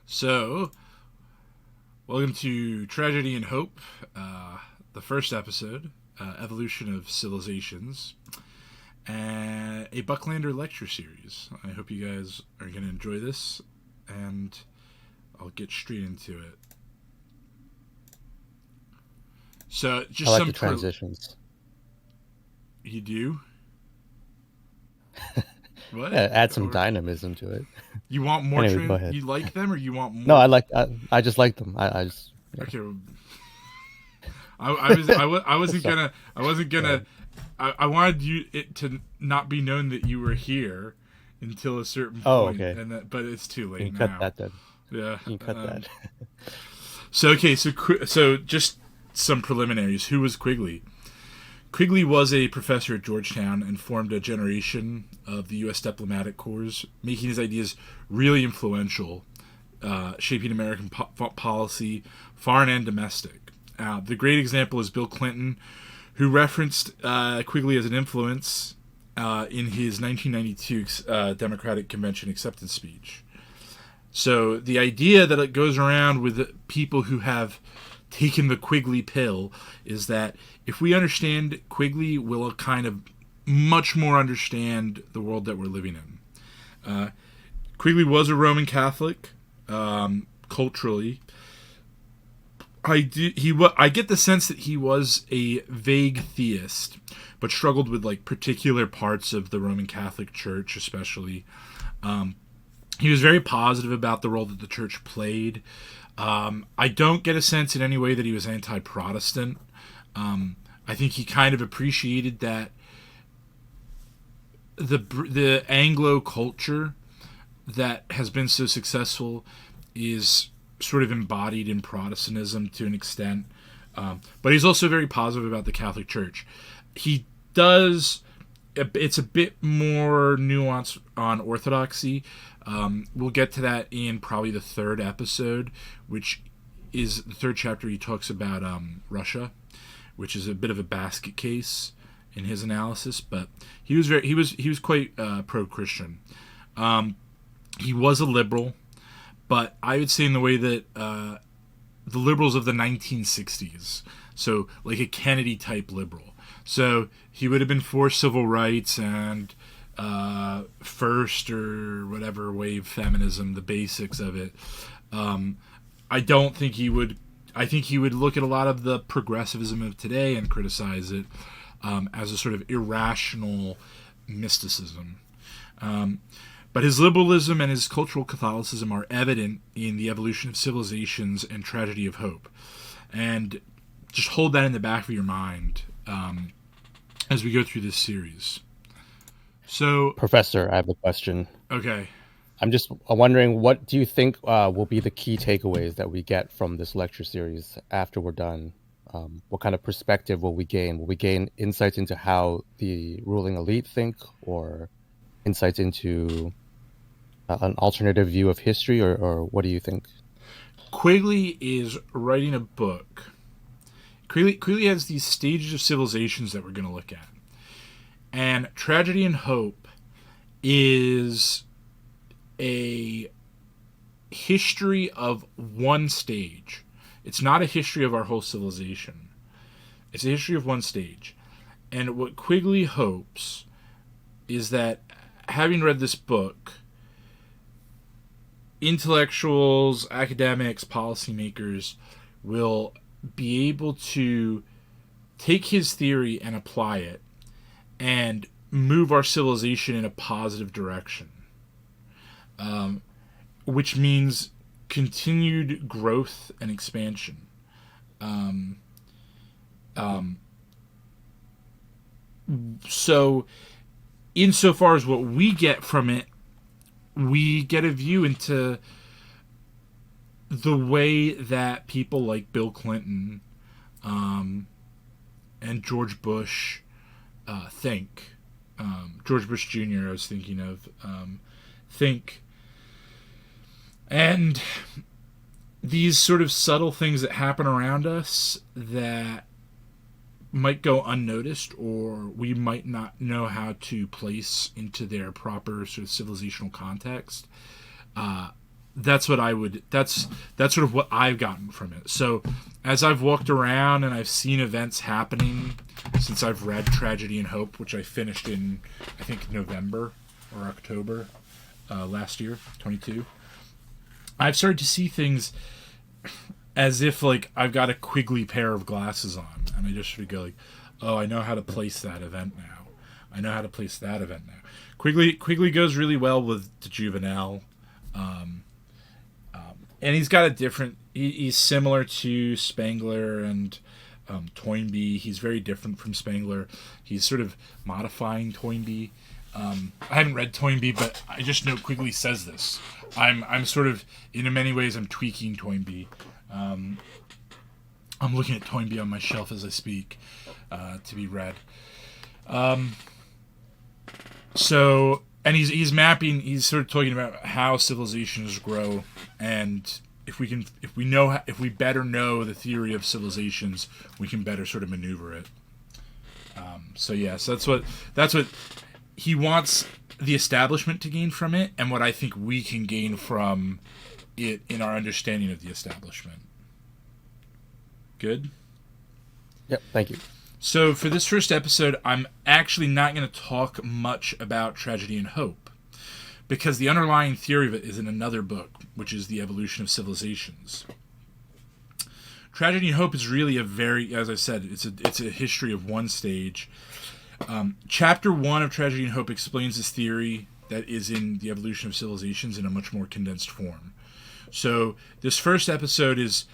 So, welcome to Tragedy and Hope, the first episode, Evolution of Civilizations, a Bucklander lecture series. I hope you guys are going to enjoy this, and I'll get straight into it. So, I just like some the transitions. you do what? Yeah, add some Or dynamism to it. you want more Anyway, go ahead. You like them, or you want No, more? I just like them. I just Okay, well, I wasn't sorry. gonna I wasn't Go gonna ahead. I wanted it to not be known that you were here until a certain Oh, point, okay. and but it's too You late can cut now. that then. Yeah. You can cut that. So okay. So just some preliminaries. Who was Quigley? Quigley was a professor at Georgetown and formed a generation of the U.S. diplomatic corps, making his ideas really influential, shaping American policy, foreign and domestic. The great example is Bill Clinton, who referenced Quigley as an influence in his 1992 Democratic Convention acceptance speech. So the idea that it goes around with people who have taken the Quigley pill is that if we understand Quigley, we'll kind of much more understand the world that we're living in. Quigley was a Roman Catholic, culturally. I get the sense that he was a vague theist, but struggled with like particular parts of the Roman Catholic Church, especially. He was very positive about the role that the church played. I don't get a sense in any way that he was anti-Protestant. I think he kind of appreciated that the Anglo culture that has been so successful is sort of embodied in Protestantism to an extent. But he's also very positive about the Catholic Church. He does. It's a bit more nuanced on orthodoxy. We'll get to that in probably the third episode, which is the third chapter. He talks about Russia, which is a bit of a basket case in his analysis. But he was quite pro-Christian. He was a liberal, but I would say in the way that the liberals of the 1960s, so like a Kennedy type liberal. So he would have been for civil rights and first or whatever wave feminism, the basics of it. I don't think he would. I think he would look at a lot of the progressivism of today and criticize it as a sort of irrational mysticism. But his liberalism and his cultural Catholicism are evident in the evolution of civilizations and tragedy of hope. And just hold that in the back of your mind as we go through this series. So, Professor, I have a question. okay. I'm wondering, what do you think will be the key takeaways that we get from this lecture series after we're done? What kind of perspective will we gain? Will we gain insights into how the ruling elite think, or insights into an alternative view of history, or what do you think? Quigley is writing a book. Quigley has these stages of civilizations that we're going to look at. And Tragedy and Hope is a history of one stage. It's not a history of our whole civilization. It's a history of one stage. And what Quigley hopes is that, having read this book, intellectuals, academics, policymakers will be able to take his theory and apply it and move our civilization in a positive direction, which means continued growth and expansion. Um, um, so, insofar as what we get from it, we get a view into the way that people like Bill Clinton and George Bush think. George Bush Jr., I was thinking of, think. And these sort of subtle things that happen around us that might go unnoticed or we might not know how to place into their proper sort of civilizational context that's what I would. That's sort of what I've gotten from it. So as I've walked around and I've seen events happening since I've read Tragedy and Hope, which I finished in, I think, November or October last year, 22. I've started to see things as if like I've got a Quigley pair of glasses on, and I just sort of go like, oh, I know how to place that event now. I know how to place that event now. Quigley goes really well with the Juvenile, and he's got a different. He's similar to Spengler and Toynbee. He's very different from Spengler. He's sort of modifying Toynbee. I haven't read Toynbee, but I just know Quigley says this. I'm sort of, in many ways, I'm tweaking Toynbee. I'm looking at Toynbee on my shelf as I speak to be read. So, and he's mapping. He's sort of talking about how civilizations grow, and if we better know the theory of civilizations, we can better sort of maneuver it. So that's what he wants the establishment to gain from it, and what I think we can gain from it in our understanding of the establishment. Good? Yep, thank you. So for this first episode, I'm actually not going to talk much about Tragedy and Hope, because the underlying theory of it is in another book, which is The Evolution of Civilizations. Tragedy and Hope is really as I said, it's a history of one stage. Chapter 1 of Tragedy and Hope explains this theory that is in The Evolution of Civilizations in a much more condensed form. So this first episode is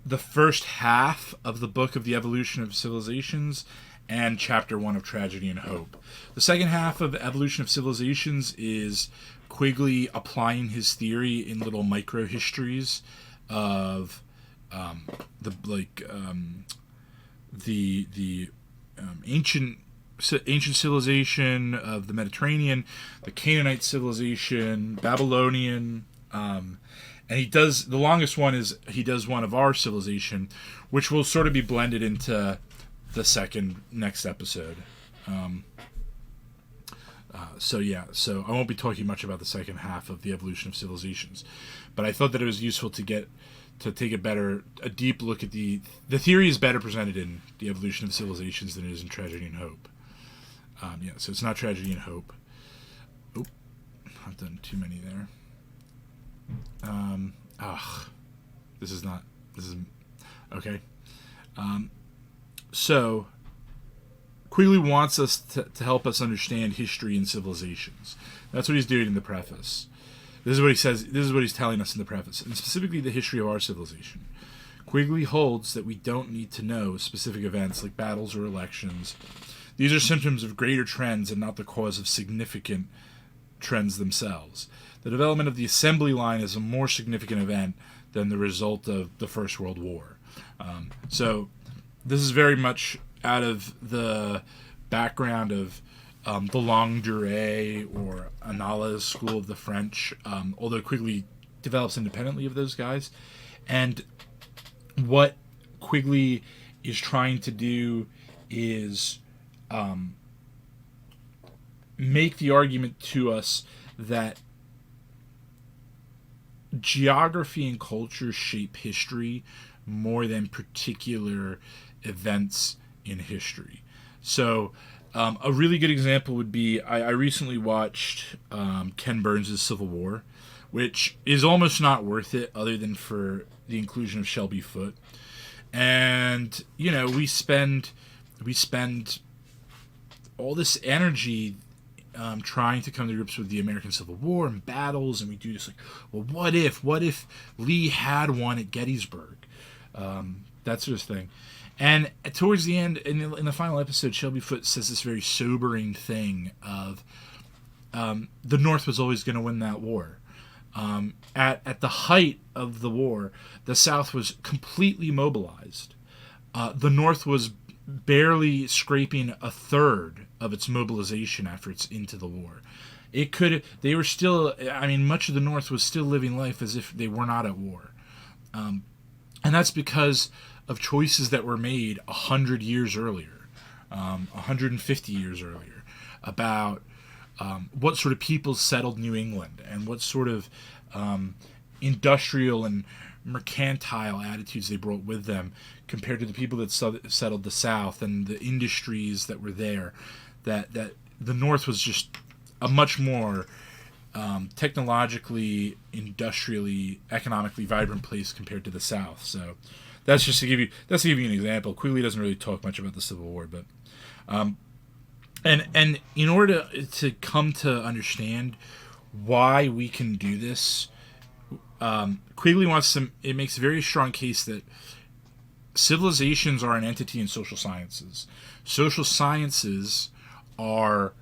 the first half of the book of The Evolution of Civilizations and Chapter 1 of Tragedy and Hope. The second half of Evolution of Civilizations is Quigley applying his theory in little micro-histories of the ancient civilization of the Mediterranean, the Canaanite civilization, Babylonian, and he does, the longest one is, he does one of our civilization, which will sort of be blended into the next episode. So I won't be talking much about the second half of the Evolution of Civilizations, but I thought that it was useful to take a deep look at the theory is better presented in The Evolution of Civilizations than it is in Tragedy and Hope. So it's not Tragedy and Hope. Oop, I've done too many there. This is okay. So Quigley wants us to help us understand history and civilizations. That's what he's doing in the preface. This is what he says. This is what he's telling us in the preface, and specifically the history of our civilization. Quigley holds that we don't need to know specific events like battles or elections. These are symptoms of greater trends and not the cause of significant trends themselves. The development of the assembly line is a more significant event than the result of the First World War. So this is very much out of the background of the longue durée or Annales school of the French, although Quigley develops independently of those guys. And what Quigley is trying to do is make the argument to us that geography and culture shape history more than particular events in history. So a really good example would be I recently watched Ken Burns' Civil War, which is almost not worth it other than for the inclusion of Shelby Foote. And we spend all this energy trying to come to grips with the American Civil War and battles, and we do this like, well, what if Lee had won at Gettysburg, that sort of thing. And towards the end, in the final episode, Shelby Foote says this very sobering thing of the North was always going to win that war. At the height of the war, the South was completely mobilized. The North was barely scraping a third of its mobilization efforts into the war. They were still, much of the North was still living life as if they were not at war. And that's because of choices that were made 100 years earlier, 150 years earlier, about what sort of people settled New England and what sort of industrial and mercantile attitudes they brought with them compared to the people that settled the South and the industries that were there. That the North was just a much more technologically, industrially, economically vibrant place compared to the South. So that's just to give you an example. Quigley doesn't really talk much about the Civil War, but and in order to come to understand why we can do this, Quigley it makes a very strong case that civilizations are an entity in social sciences. Social sciences are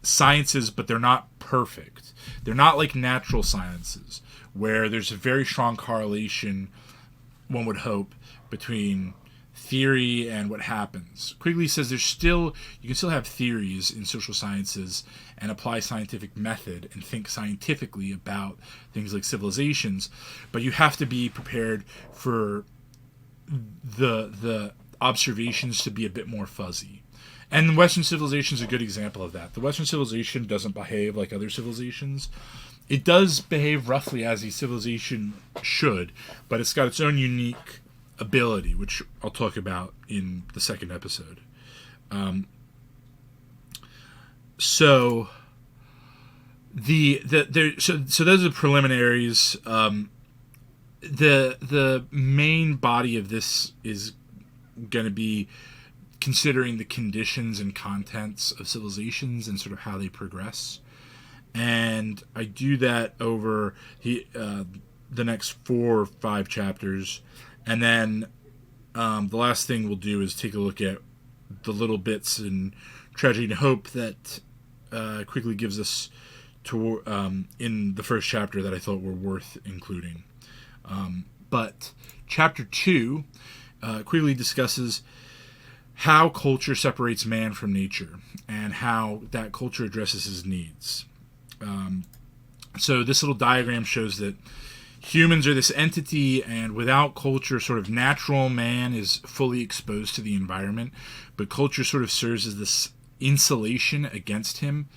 sciences, but they're not perfect. They're not like natural sciences, where there's a very strong correlation, one would hope, between theory and what happens. Quigley says you can still have theories in social sciences and apply scientific method and think scientifically about things like civilizations, but you have to be prepared for the observations to be a bit more fuzzy. And Western civilization is a good example of that. The Western civilization doesn't behave like other civilizations. It does behave roughly as a civilization should, but it's got its own unique ability, which I'll talk about in the second episode. So those are the preliminaries. The main body of this is going to be considering the conditions and contents of civilizations and sort of how they progress. And I do that over the next 4 or 5 chapters. And then the last thing we'll do is take a look at the little bits in tragedy and hope that Quigley gives us in the first chapter that I thought were worth including. But chapter 2, Quigley discusses how culture separates man from nature and how that culture addresses his needs. So this little diagram shows that humans are this entity, and without culture, sort of natural man is fully exposed to the environment, but culture sort of serves as this insulation against him,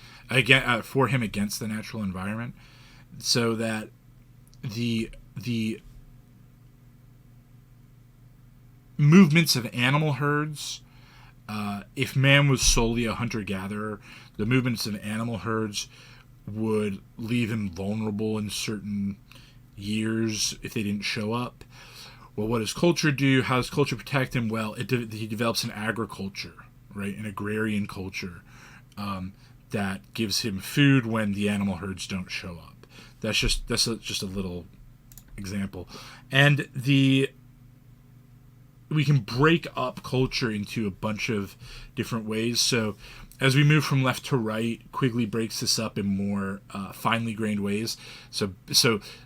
for him against the natural environment, so that the movements of animal herds, if man was solely a hunter-gatherer, the movements of animal herds would leave him vulnerable in certain years if they didn't show up. Well, what does culture do? How does culture protect him? Well, he develops an agriculture, right? An agrarian culture that gives him food when the animal herds don't show up. That's just a little example. And we can break up culture into a bunch of different ways. So as we move from left to right, Quigley breaks this up in more finely grained ways. So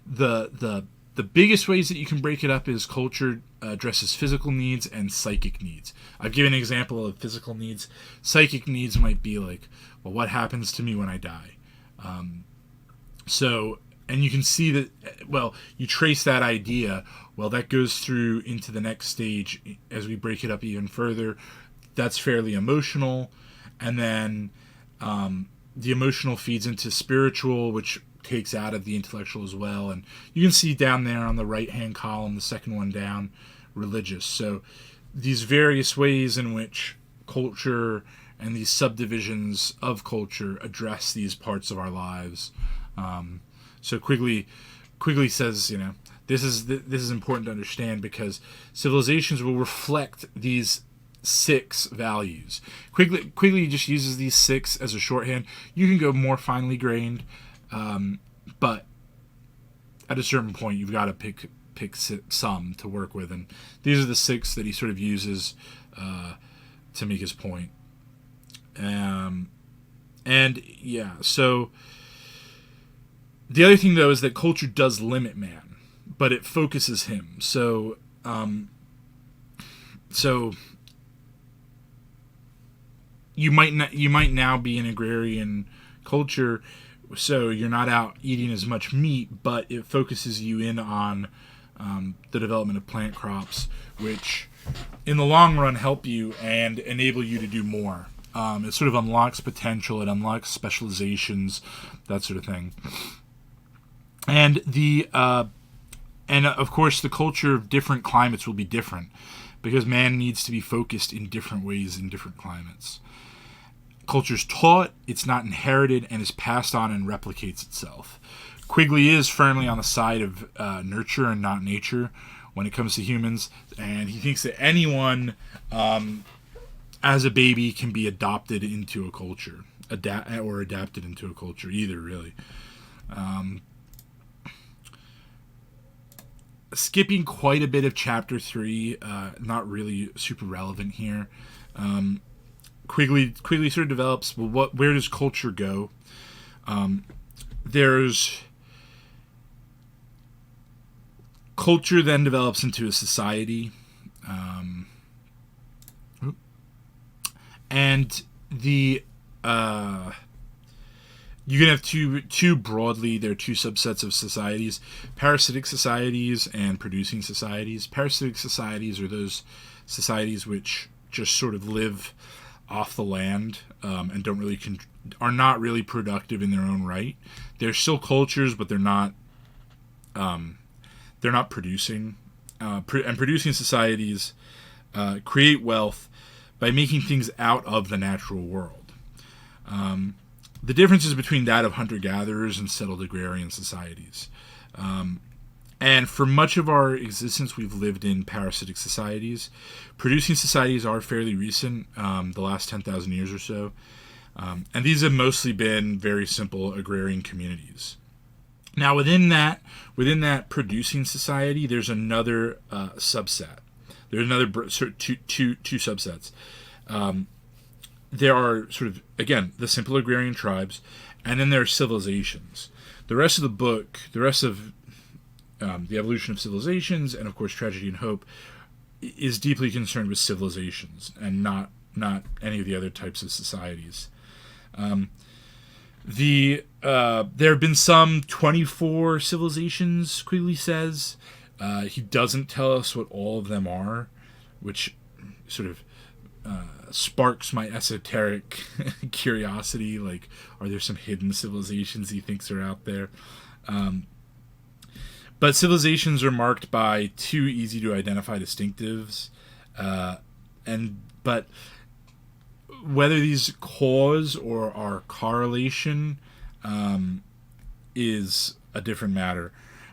the biggest ways that you can break it up is culture addresses physical needs and psychic needs. I'll give an example of physical needs. Psychic needs might be like, well, what happens to me when I die? And you can see that, well, you trace that idea. Well, that goes through into the next stage as we break it up even further. That's fairly emotional. And then the emotional feeds into spiritual, which takes out of the intellectual as well. And you can see down there on the right-hand column, the second one down, religious. So these various ways in which culture and these subdivisions of culture address these parts of our lives. So Quigley says, this is important to understand because civilizations will reflect these 6 values. Quigley just uses these 6 as a shorthand. You can go more finely grained, but at a certain point, you've got to pick some to work with, and these are the 6 that he sort of uses to make his point. So the other thing, though, is that culture does limit man, but it focuses him. So you might now be an agrarian culture, so you're not out eating as much meat, but it focuses you in on the development of plant crops, which in the long run help you and enable you to do more. It sort of unlocks potential, it unlocks specializations, that sort of thing. And and of course the culture of different climates will be different, because man needs to be focused in different ways in different climates. Culture's taught, it's not inherited, and is passed on and replicates itself. Quigley is firmly on the side of nurture and not nature when it comes to humans, and he thinks that anyone as a baby can be adopted into a culture, or adapted into a culture, either really. Skipping quite a bit of chapter 3, not really super relevant here. Quigley sort of develops, well, where does culture go? There's culture then develops into a society, and the you can have two broadly. There are two subsets of societies: parasitic societies and producing societies. Parasitic societies are those societies which just sort of live off the land, and don't really are not really productive in their own right. They're still cultures, but they're not producing. And producing societies create wealth by making things out of the natural world. The differences between that of hunter-gatherers and settled agrarian societies. And for much of our existence, we've lived in parasitic societies. Producing societies are fairly recent, the last 10,000 years or so. And these have mostly been very simple agrarian communities. Now, within that producing society, there's another subset. There's another two subsets. There are sort of, again, the simple agrarian tribes, and then there are civilizations. The rest of the book, the rest of the evolution of civilizations, and of course Tragedy and Hope, is deeply concerned with civilizations and not any of the other types of societies. There have been some 24 civilizations, Quigley says. He doesn't tell us what all of them are, which sort of sparks my esoteric curiosity. Like, are there some hidden civilizations he thinks are out there? But civilizations are marked by two easy to identify distinctives, but whether these cause or are correlation is a different matter.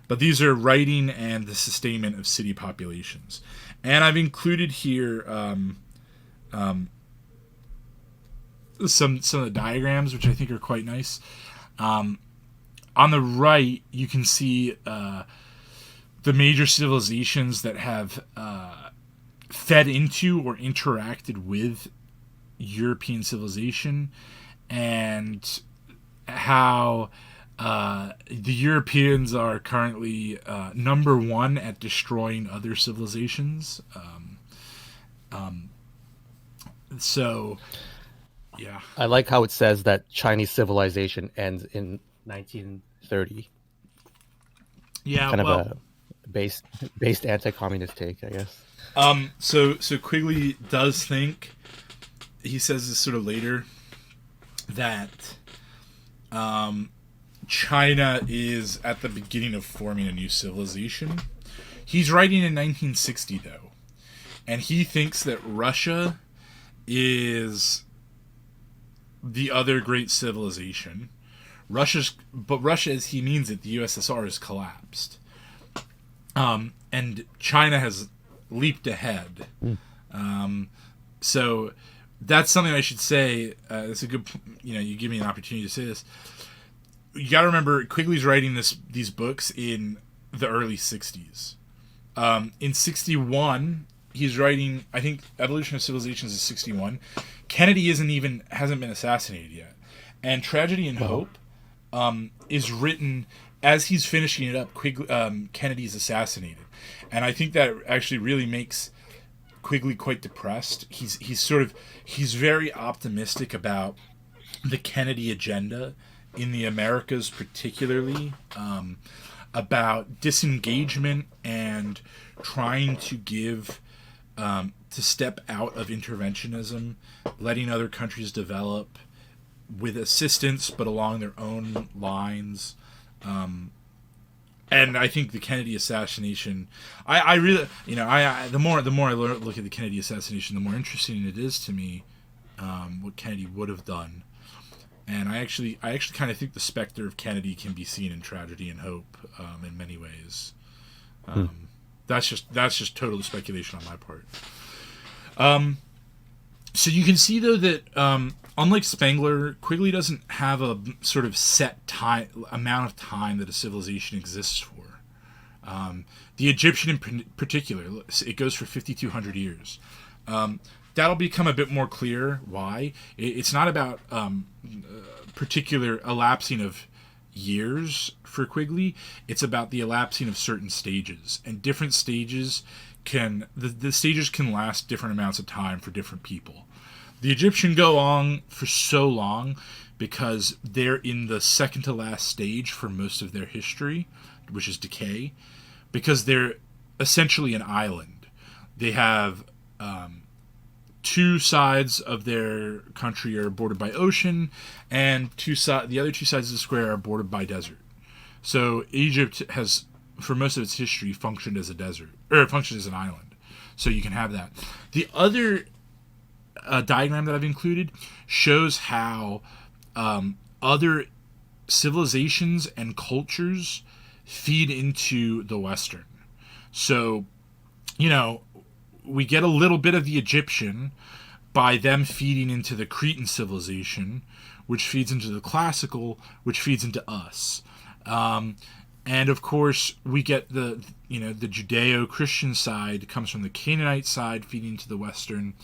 But these are writing and the sustainment of city populations. And I've included here some of the diagrams, which I think are quite nice. On the right, you can see the major civilizations that have fed into or interacted with European civilization, and how the Europeans are currently number one at destroying other civilizations. So, yeah. I like how it says that Chinese civilization ends in 1930. Yeah, kind of a based anti-communist take, I guess. So Quigley does think, he says this sort of later, that China is at the beginning of forming a new civilization. He's writing in 1960, though, and he thinks that Russia is the other great civilization. Russia, as he means it, the USSR has collapsed, and China has leaped ahead. So that's something I should say. It's a good, you give me an opportunity to say this. You got to remember, Quigley's writing these books in the early 60s. In 61, he's writing, I think Evolution of Civilizations is 61. Kennedy hasn't been assassinated yet. And Tragedy and Hope is written as he's finishing it up. Kennedy's assassinated. And I think that actually really makes Quigley quite depressed. He's very optimistic about the Kennedy agenda in the Americas, particularly about disengagement and trying to to step out of interventionism, letting other countries develop with assistance but along their own lines. And I think the Kennedy assassination, I really, the more I look at the Kennedy assassination, the more interesting it is to me, what Kennedy would have done. And I actually kind of think the specter of Kennedy can be seen in Tragedy and Hope, in many ways. That's just total speculation on my part. So you can see though that unlike Spengler, Quigley doesn't have a sort of set amount of time that a civilization exists for. The Egyptian in particular, it goes for 5,200 years. That'll become a bit more clear why. It's not about particular elapsing of years for Quigley. It's about the elapsing of certain stages, and different stages the stages can last different amounts of time for different people. The Egyptian go on for so long because they're in the second to last stage for most of their history, which is decay, because they're essentially an island. They have two sides of their country are bordered by ocean, and the other two sides of the square are bordered by desert. So Egypt has, for most of its history, functioned as a desert, or it functioned as an island. So you can have that. The other diagram that I've included shows how other civilizations and cultures feed into the Western. So, we get a little bit of the Egyptian by them feeding into the Cretan civilization, which feeds into the classical, which feeds into us. And of course, we get the Judeo-Christian side comes from the Canaanite side, feeding into the Western.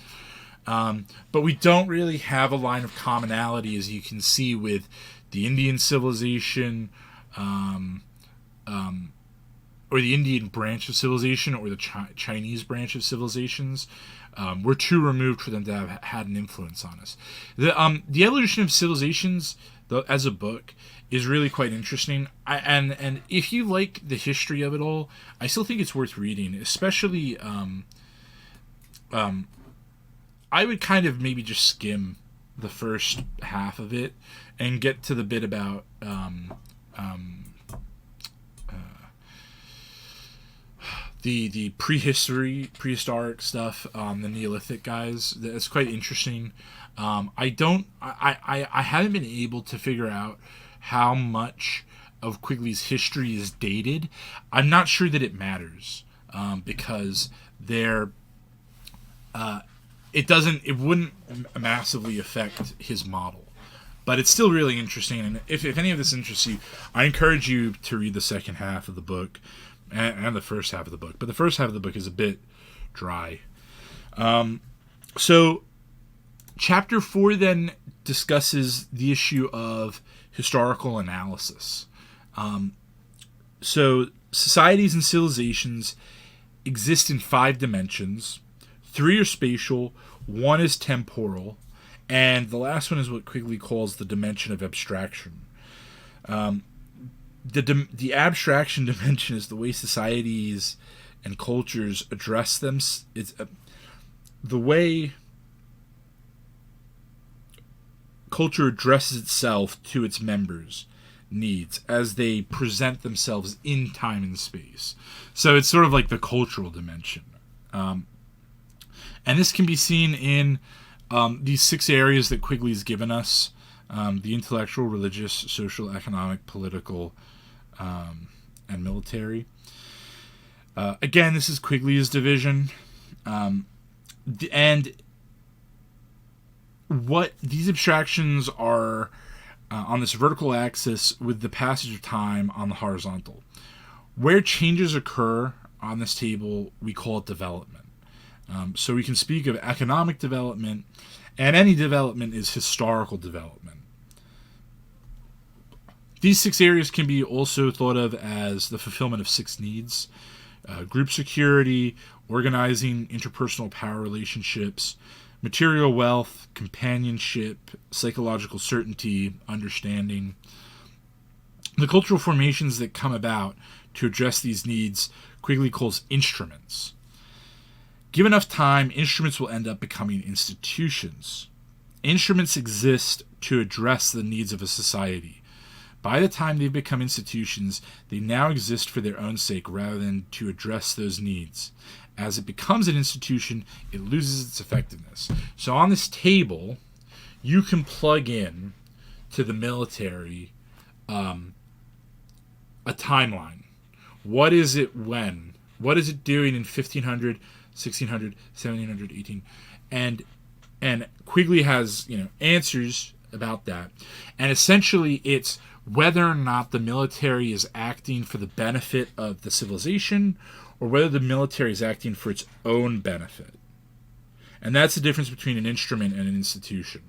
But we don't really have a line of commonality, as you can see with the Indian civilization, or the Indian branch of civilization, or the Chinese branch of civilizations. We're too removed for them to have had an influence on us. The Evolution of Civilizations, as a book, is really quite interesting. And if you like the history of it all, I still think it's worth reading. Especially, I would kind of maybe just skim the first half of it and get to the bit about the prehistoric stuff, the Neolithic guys. That's quite interesting. I haven't been able to figure out how much of Quigley's history is dated. I'm not sure that it matters, because it wouldn't massively affect his model. But it's still really interesting, and if any of this interests you, I encourage you to read the second half of the book and the first half of the book. But the first half of the book is a bit dry. So chapter 4 then discusses the issue of historical analysis. So societies and civilizations exist in 5 dimensions. 3 are spatial, 1 is temporal, and the last one is what Quigley calls the dimension of abstraction. The abstraction dimension is the way societies and cultures address them. It's the way culture addresses itself to its members' needs as they present themselves in time and space. So it's sort of like the cultural dimension. And this can be seen in these 6 areas that Quigley's given us: the intellectual, religious, social, economic, political, and military. Again, this is Quigley's division. And what these abstractions are on this vertical axis with the passage of time on the horizontal. Where changes occur on this table, we call it development. So we can speak of economic development, and any development is historical development. These 6 areas can be also thought of as the fulfillment of 6 needs: group security, organizing interpersonal power relationships, material wealth, companionship, psychological certainty, understanding. The cultural formations that come about to address these needs, Quigley calls instruments. Give enough time, instruments will end up becoming institutions. Instruments exist to address the needs of a society, By the time they've become institutions, they now exist for their own sake rather than to address those needs. As it becomes an institution, it loses its effectiveness. So on this table, you can plug in to the military a timeline. What is it when? What is it doing in 1500, 1600, 1700, 18? And Quigley has, answers about that. And essentially it's whether or not the military is acting for the benefit of the civilization or whether the military is acting for its own benefit. And that's the difference between an instrument and an institution.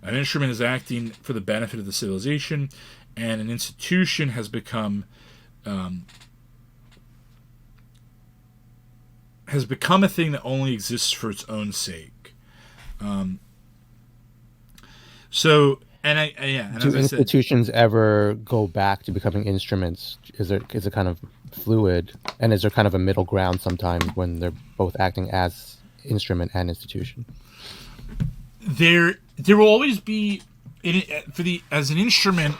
An instrument is acting for the benefit of the civilization, and an institution has become a thing that only exists for its own sake. Do institutions ever go back to becoming instruments? Is it kind of fluid, and is there kind of a middle ground sometimes when they're both acting as instrument and institution? There will always be as an instrument.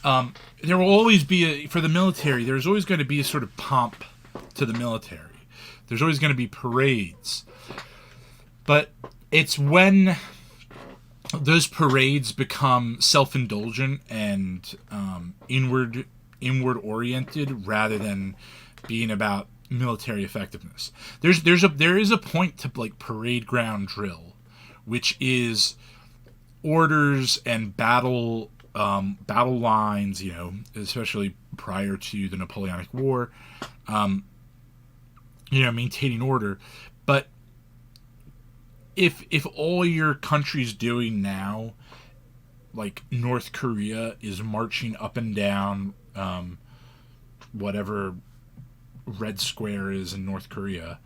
There will always be for the military. There's always going to be a sort of pomp to the military. There's always going to be parades, but it's when those parades become self-indulgent and inward oriented rather than being about military effectiveness. There is a point to like parade ground drill, which is orders and battle lines, especially prior to the Napoleonic War, maintaining order. But if all your country's doing now, like North Korea is marching up and down whatever Red Square is in North Korea,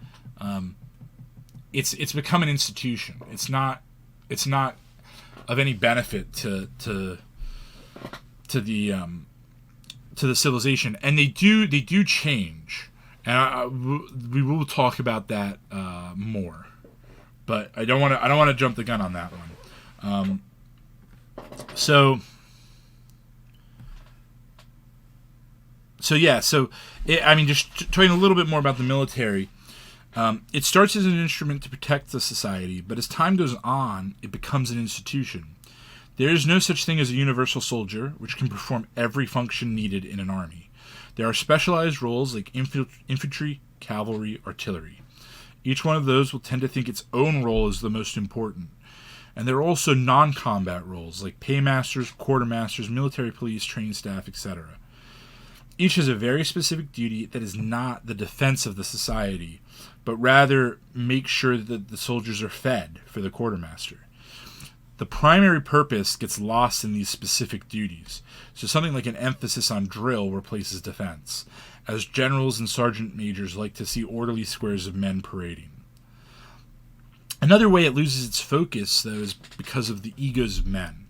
it's become an institution. It's not of any benefit to the civilization, and they do change, and we will talk about that more. But I don't want to jump the gun on that one. So just talking a little bit more about the military. It starts as an instrument to protect the society, but as time goes on, it becomes an institution. There is no such thing as a universal soldier, which can perform every function needed in an army. There are specialized roles like infantry, cavalry, artillery. Each one of those will tend to think its own role is the most important. And there are also non-combat roles like paymasters, quartermasters, military police, trained staff, etc. Each has a very specific duty that is not the defense of the society, but rather make sure that the soldiers are fed for the quartermaster. The primary purpose gets lost in these specific duties, so something like an emphasis on drill replaces defense, as generals and sergeant majors like to see orderly squares of men parading. Another way it loses its focus, though, is because of the egos of men.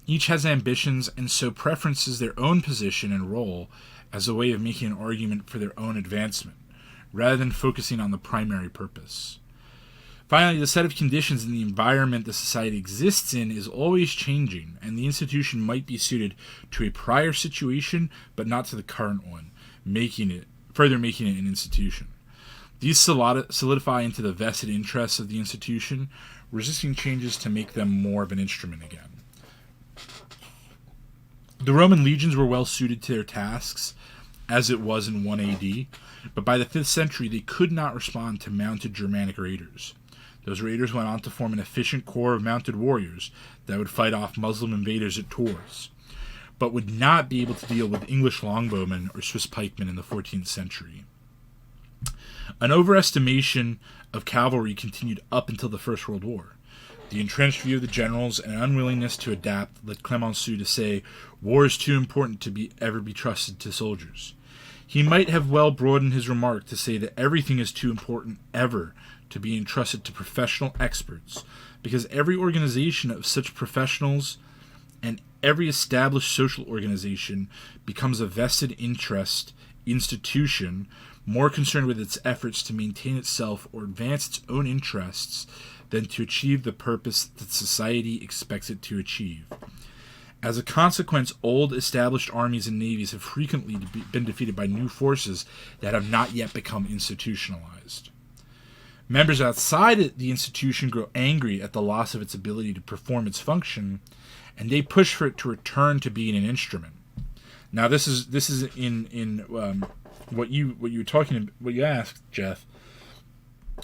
Each has ambitions and so preferences their own position and role as a way of making an argument for their own advancement, rather than focusing on the primary purpose. Finally, the set of conditions in the environment the society exists in is always changing, and the institution might be suited to a prior situation, but not to the current one, further making it an institution. These solidify into the vested interests of the institution, resisting changes to make them more of an instrument again. The Roman legions were well suited to their tasks, as it was in 1 AD, but by the 5th century they could not respond to mounted Germanic raiders. Those raiders went on to form an efficient corps of mounted warriors that would fight off Muslim invaders at Tours, but would not be able to deal with English longbowmen or Swiss pikemen in the 14th century. An overestimation of cavalry continued up until the First World War. The entrenched view of the generals and an unwillingness to adapt led Clemenceau to say, "War is too important to ever be trusted to soldiers." He might have well broadened his remark to say that everything is too important ever to be entrusted to professional experts, because every organization of such professionals and every established social organization becomes a vested interest institution more concerned with its efforts to maintain itself or advance its own interests than to achieve the purpose that society expects it to achieve. As a consequence, old established armies and navies have frequently been defeated by new forces that have not yet become institutionalized. Members outside the institution grow angry at the loss of its ability to perform its function, and they push for it to return to being an instrument. Now, this is in what you asked, Jeff.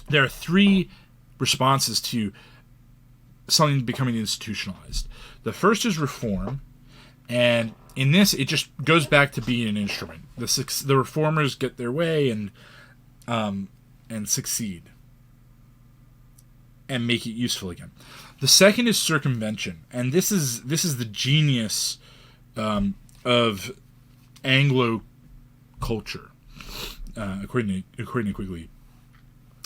There are three responses to something becoming institutionalized. The first is reform, and in this, it just goes back to being an instrument. The reformers get their way and succeed and make it useful again. The second is circumvention, and this is the genius of Anglo culture, according to Quigley.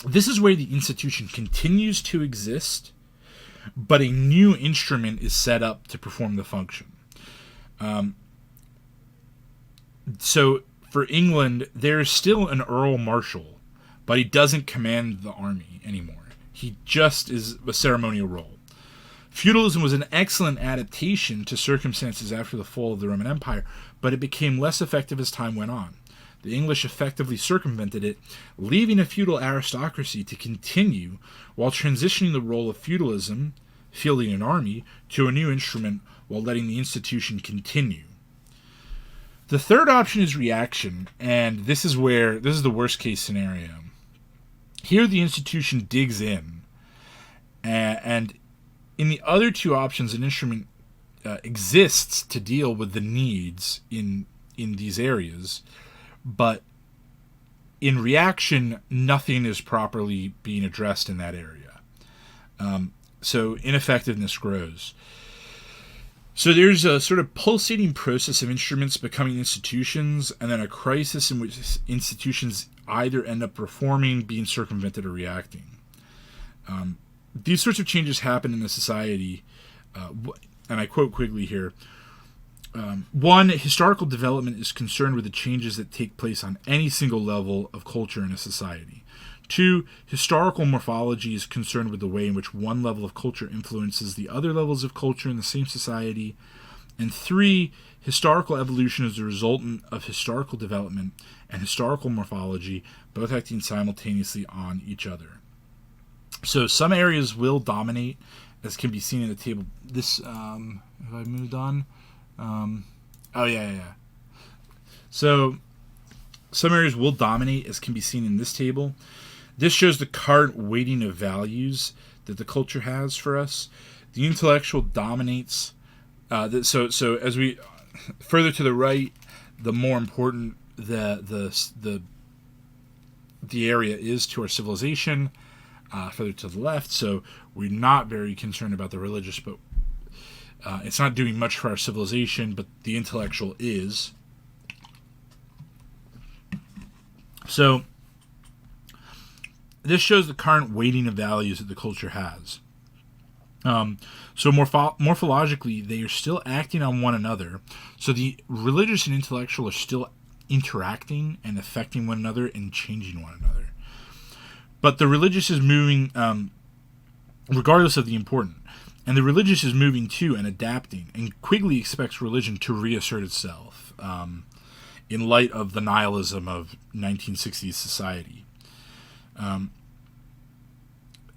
This is where the institution continues to exist, but a new instrument is set up to perform the function. So for England, there's still an Earl Marshal, but he doesn't command the army anymore. He just is a ceremonial role. Feudalism was an excellent adaptation to circumstances after the fall of the Roman Empire, but it became less effective as time went on. The English effectively circumvented it, leaving a feudal aristocracy to continue while transitioning the role of feudalism, fielding an army, to a new instrument while letting the institution continue. The third option is reaction, and this is the worst case scenario. Here the institution digs in, and in the other two options, an instrument exists to deal with the needs in these areas, but in reaction, nothing is properly being addressed in that area. So ineffectiveness grows. So there's a sort of pulsating process of instruments becoming institutions, and then a crisis in which institutions either end up reforming, being circumvented, or reacting. These sorts of changes happen in a society, and I quote Quigley here. One, historical development is concerned with the changes that take place on any single level of culture in a society. Two, historical morphology is concerned with the way in which one level of culture influences the other levels of culture in the same society. And three, historical evolution is the resultant of historical development and historical morphology, both acting simultaneously on each other. So some areas will dominate, as can be seen in the table. This, have I moved on? Yeah. So some areas will dominate, as can be seen in this table. This shows the current weighting of values that the culture has for us. The intellectual dominates. So as we further to the right, the more important the area is to our civilization. Further to the left, so we're not very concerned about the religious, but it's not doing much for our civilization, but the intellectual is. So this shows the current weighting of values that the culture has. So morphologically, they are still acting on one another. So the religious and intellectual are still interacting and affecting one another and changing one another. But the religious is moving, regardless of the important. And the religious is moving too and adapting. And Quigley expects religion to reassert itself in light of the nihilism of 1960s society. And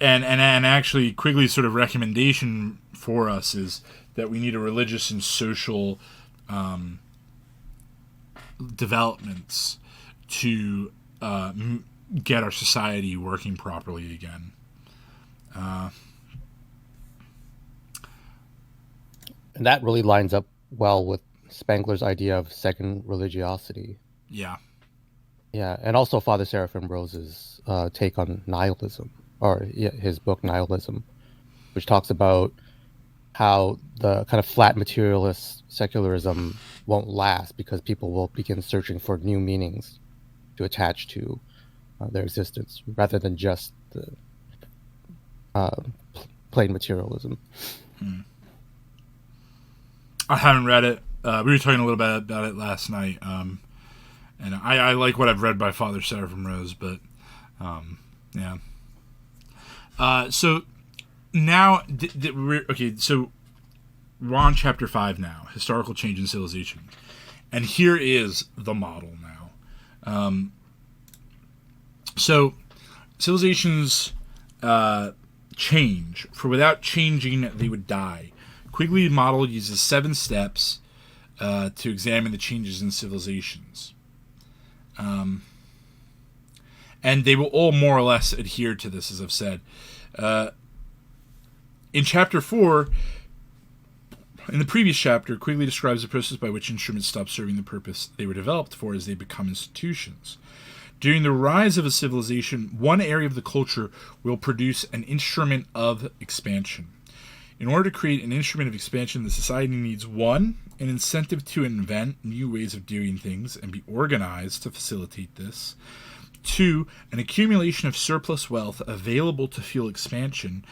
actually, Quigley's sort of recommendation for us is that we need a religious and social developments to get our society working properly again. And that really lines up well with Spengler's idea of second religiosity. Yeah. Yeah, and also Father Seraphim Rose's take on nihilism, or his book Nihilism, which talks about how the kind of flat materialist secularism won't last because people will begin searching for new meanings to attach to their existence rather than just the plain materialism. I haven't read it. We were talking a little bit about it last night, and I like what I've read by Father Seraphim Rose, but yeah. So now, so we're on chapter 5 now, historical change in civilization. And here is the model now. So civilizations change, for without changing, they would die. Quigley's model uses 7 steps to examine the changes in civilizations. And they will all more or less adhere to this, as I've said. In chapter 4, in the previous chapter, Quigley describes the process by which instruments stop serving the purpose they were developed for as they become institutions. During the rise of a civilization, one area of the culture will produce an instrument of expansion. In order to create an instrument of expansion, the society needs 1, an incentive to invent new ways of doing things and be organized to facilitate this. 2, an accumulation of surplus wealth available to fuel expansion.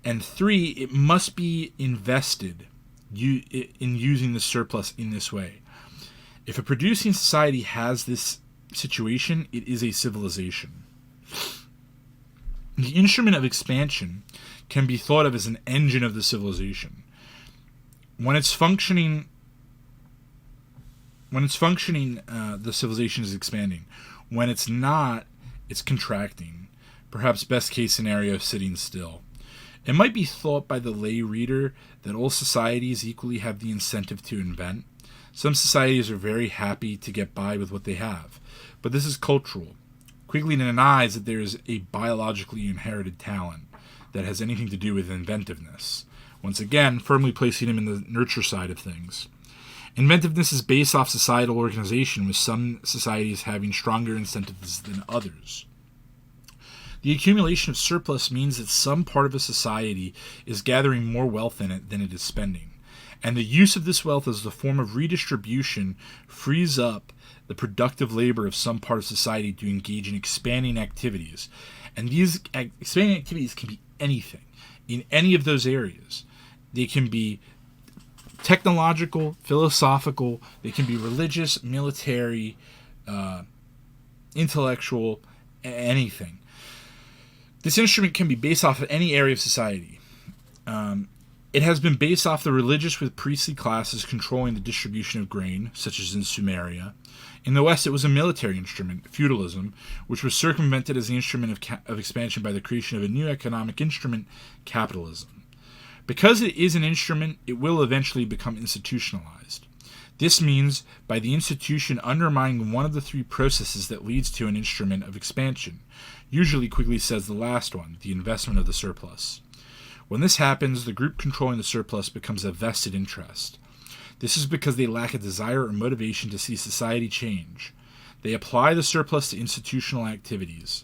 And 3, it must be invested in using the surplus in this way. If a producing society has this situation, it is a civilization. The instrument of expansion can be thought of as an engine of the civilization. When it's functioning, the civilization is expanding. When it's not, it's contracting. Perhaps best case scenario, sitting still. It might be thought by the lay reader that all societies equally have the incentive to invent. Some societies are very happy to get by with what they have, but this is cultural. Quigley denies that there is a biologically inherited talent that has anything to do with inventiveness, once again firmly placing him in the nurture side of things. Inventiveness is based off societal organization, with some societies having stronger incentives than others. The accumulation of surplus means that some part of a society is gathering more wealth in it than it is spending. And the use of this wealth as a form of redistribution frees up the productive labor of some part of society to engage in expanding activities. And these expanding activities can be anything, in any of those areas. They can be technological, philosophical, they can be religious, military, intellectual, anything. This instrument can be based off of any area of society. It has been based off the religious with priestly classes controlling the distribution of grain, such as in Sumeria. In the West, it was a military instrument, feudalism, which was circumvented as the instrument of expansion by the creation of a new economic instrument, capitalism. Because it is an instrument, it will eventually become institutionalized. This means by the institution undermining one of the 3 processes that leads to an instrument of expansion. Usually, Quigley says the last one, the investment of the surplus. When this happens, the group controlling the surplus becomes a vested interest. This is because they lack a desire or motivation to see society change. They apply the surplus to institutional activities.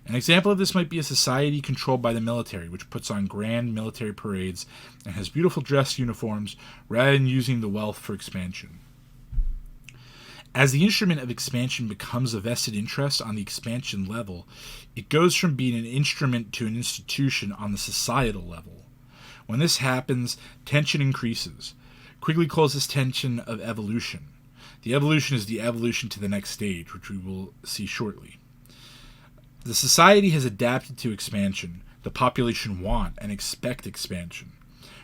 An example of this might be a society controlled by the military, which puts on grand military parades and has beautiful dress uniforms rather than using the wealth for expansion. As the instrument of expansion becomes a vested interest on the expansion level, it goes from being an instrument to an institution on the societal level. When this happens, tension increases. Quigley calls this tension of evolution. The evolution is the evolution to the next stage, which we will see shortly. The society has adapted to expansion. The population want and expect expansion.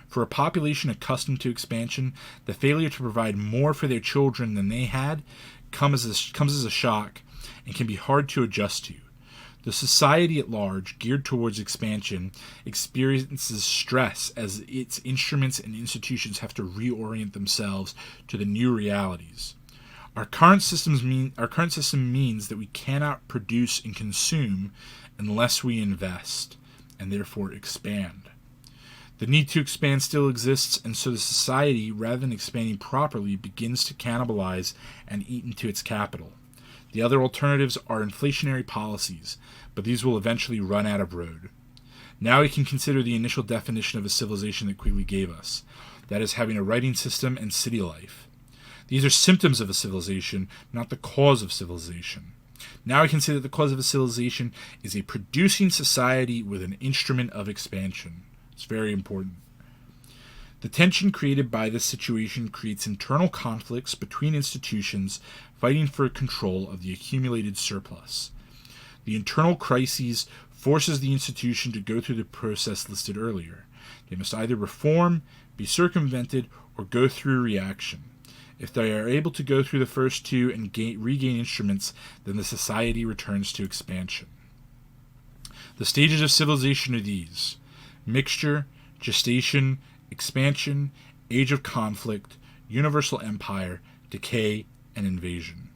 For a population accustomed to expansion, the failure to provide more for their children than they had comes as a shock and can be hard to adjust to. The society at large, geared towards expansion, experiences stress as its instruments and institutions have to reorient themselves to the new realities. Our current system means that we cannot produce and consume unless we invest, and therefore expand. The need to expand still exists, and so the society, rather than expanding properly, begins to cannibalize and eat into its capital. The other alternatives are inflationary policies, but these will eventually run out of road. Now we can consider the initial definition of a civilization that Quigley gave us, that is, having a writing system and city life. These are symptoms of a civilization, not the cause of civilization. Now we can say that the cause of a civilization is a producing society with an instrument of expansion. It's very important. The tension created by this situation creates internal conflicts between institutions fighting for control of the accumulated surplus. The internal crises forces the institution to go through the process listed earlier. They must either reform, be circumvented, or go through reaction. If they are able to go through the first two and regain instruments, then the society returns to expansion. The stages of civilization are these: mixture, gestation, expansion, age of conflict, universal empire, decay, and invasion.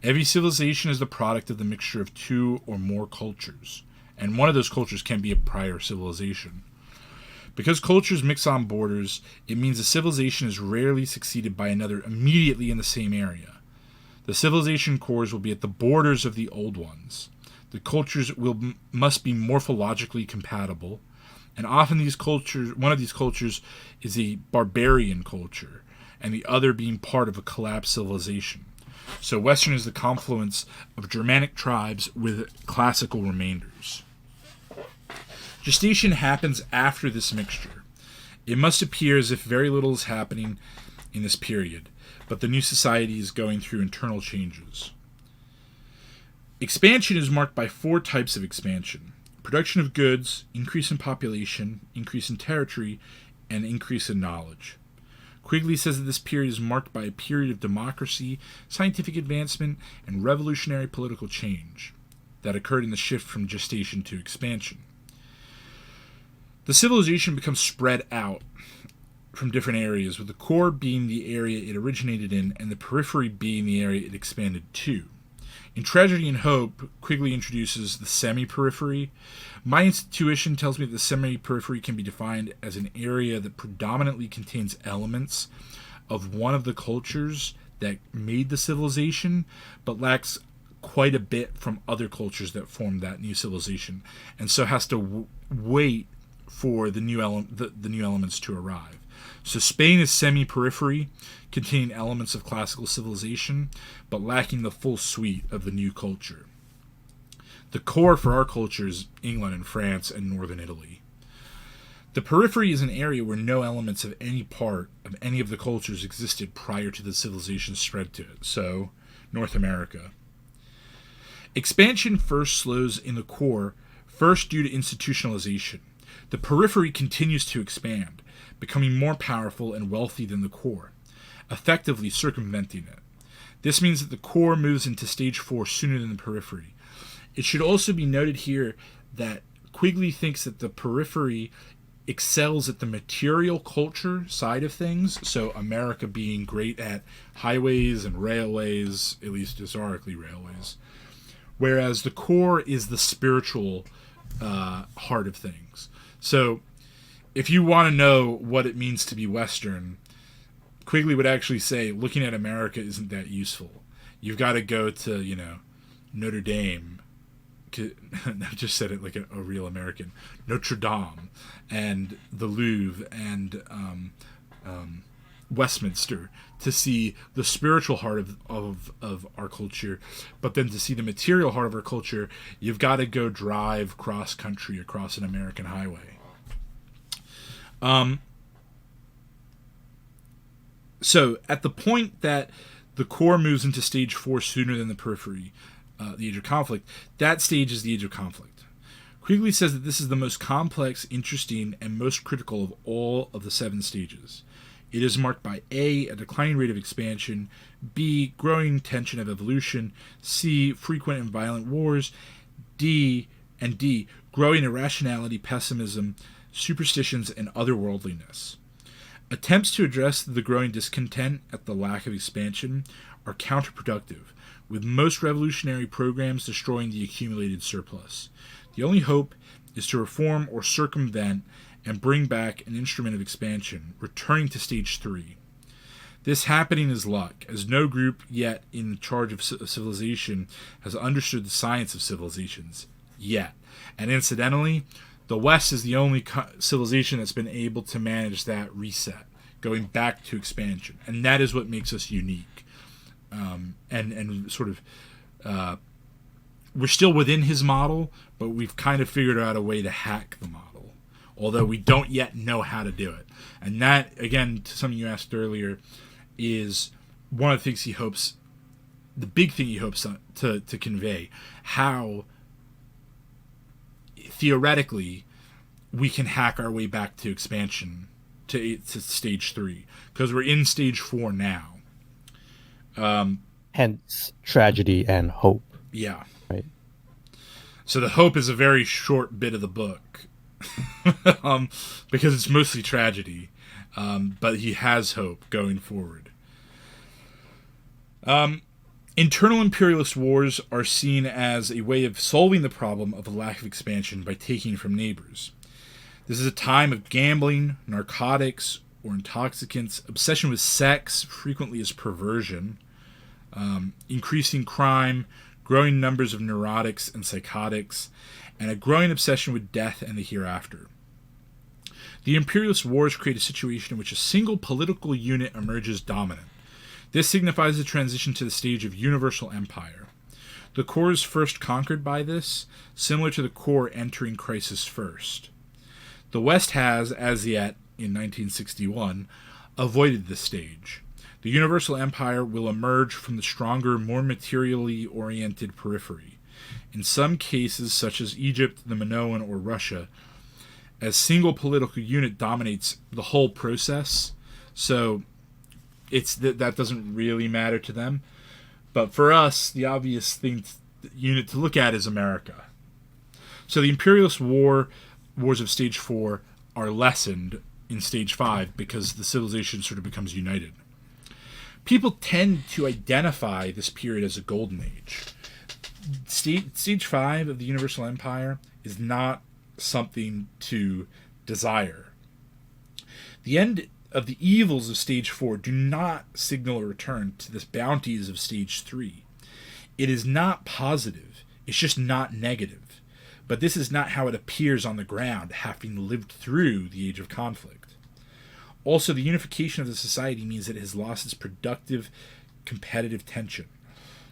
Every civilization is the product of the mixture of two or more cultures, and one of those cultures can be a prior civilization. Because cultures mix on borders, it means a civilization is rarely succeeded by another immediately in the same area. The civilization cores will be at the borders of the old ones. The cultures must be morphologically compatible, and often one of these cultures is a barbarian culture, and the other being part of a collapsed civilization. So Western is the confluence of Germanic tribes with classical remainders. Gestation happens after this mixture. It must appear as if very little is happening in this period, but the new society is going through internal changes. Expansion is marked by 4 types of expansion: production of goods, increase in population, increase in territory, and increase in knowledge. Quigley says that this period is marked by a period of democracy, scientific advancement, and revolutionary political change that occurred in the shift from gestation to expansion. The civilization becomes spread out from different areas, with the core being the area it originated in and the periphery being the area it expanded to. In Tragedy and Hope, Quigley introduces the semi-periphery. My intuition tells me that the semi-periphery can be defined as an area that predominantly contains elements of one of the cultures that made the civilization, but lacks quite a bit from other cultures that formed that new civilization, and so has to wait for the new elements to arrive. So Spain is semi-periphery, containing elements of classical civilization, but lacking the full suite of the new culture. The core for our culture is England and France and northern Italy. The periphery is an area where no elements of any part of any of the cultures existed prior to the civilization spread to it, so North America. Expansion first slows in the core, first due to institutionalization. The periphery continues to expand, becoming more powerful and wealthy than the core, effectively circumventing it. This means that the core moves into stage 4 sooner than the periphery. It should also be noted here that Quigley thinks that the periphery excels at the material culture side of things, so America being great at highways and railways, at least historically railways, whereas the core is the spiritual heart of things. So if you want to know what it means to be Western, Quigley would actually say looking at America isn't that useful. You've got to go to, Notre Dame. I just said it like a real American. Notre Dame and the Louvre and Westminster to see the spiritual heart of our culture. But then to see the material heart of our culture, you've got to go drive cross-country across an American highway. So at the point that the core moves into stage 4 sooner than the periphery, the age of conflict, that stage is the age of conflict. Quigley says that this is the most complex, interesting, and most critical of all of the 7 stages. It is marked by A, a declining rate of expansion, B, growing tension of evolution, C, frequent and violent wars, D, growing irrationality, pessimism, superstitions, and otherworldliness. Attempts to address the growing discontent at the lack of expansion are counterproductive, with most revolutionary programs destroying the accumulated surplus. The only hope is to reform or circumvent and bring back an instrument of expansion, returning to stage 3. This happening is luck, as no group yet in charge of civilization has understood the science of civilizations, yet. And incidentally, the West is the only civilization that's been able to manage that reset, going back to expansion. And that is what makes us unique. And sort of, we're still within his model, but we've kind of figured out a way to hack the model, although we don't yet know how to do it. And that, again, to something you asked earlier, is one of the things he hopes, the big thing he hopes to convey, how theoretically we can hack our way back to expansion to stage 3, because we're in stage 4 now. Hence tragedy and hope. Yeah. Right. So the hope is a very short bit of the book, because it's mostly tragedy, but he has hope going forward. Internal imperialist wars are seen as a way of solving the problem of a lack of expansion by taking from neighbors. This is a time of gambling, narcotics or intoxicants, obsession with sex, frequently as perversion, increasing crime, growing numbers of neurotics and psychotics, and a growing obsession with death and the hereafter. The imperialist wars create a situation in which a single political unit emerges dominant. This signifies the transition to the stage of universal empire. The core is first conquered by this, similar to the core entering crisis first. The West has, as yet, in 1961, avoided this stage. The universal empire will emerge from the stronger, more materially oriented periphery. In some cases, such as Egypt, the Minoan, or Russia, a single political unit dominates the whole process, so that doesn't really matter to them. But for us, the obvious unit to look at is America. So the imperialist wars of stage 4 are lessened in stage 5 because the civilization sort of becomes united. People tend to identify this period as a golden age. Stage 5 of the universal empire is not something to desire. The end of the evils of stage 4 do not signal a return to the bounties of stage 3. It is not positive, it's just not negative. But this is not how it appears on the ground, having lived through the age of conflict. Also, the unification of the society means that it has lost its productive, competitive tension.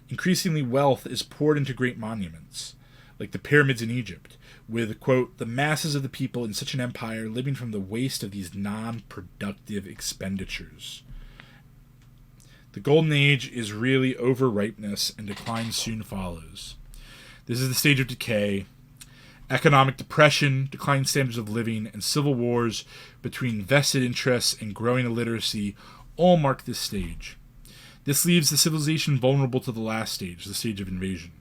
Increasingly, wealth is poured into great monuments, like the pyramids in Egypt, with, quote, the masses of the people in such an empire living from the waste of these non-productive expenditures. The golden age is really overripeness, and decline soon follows. This is the stage of decay. Economic depression, declining standards of living, and civil wars between vested interests and growing illiteracy all mark this stage. This leaves the civilization vulnerable to the last stage, the stage of invasion.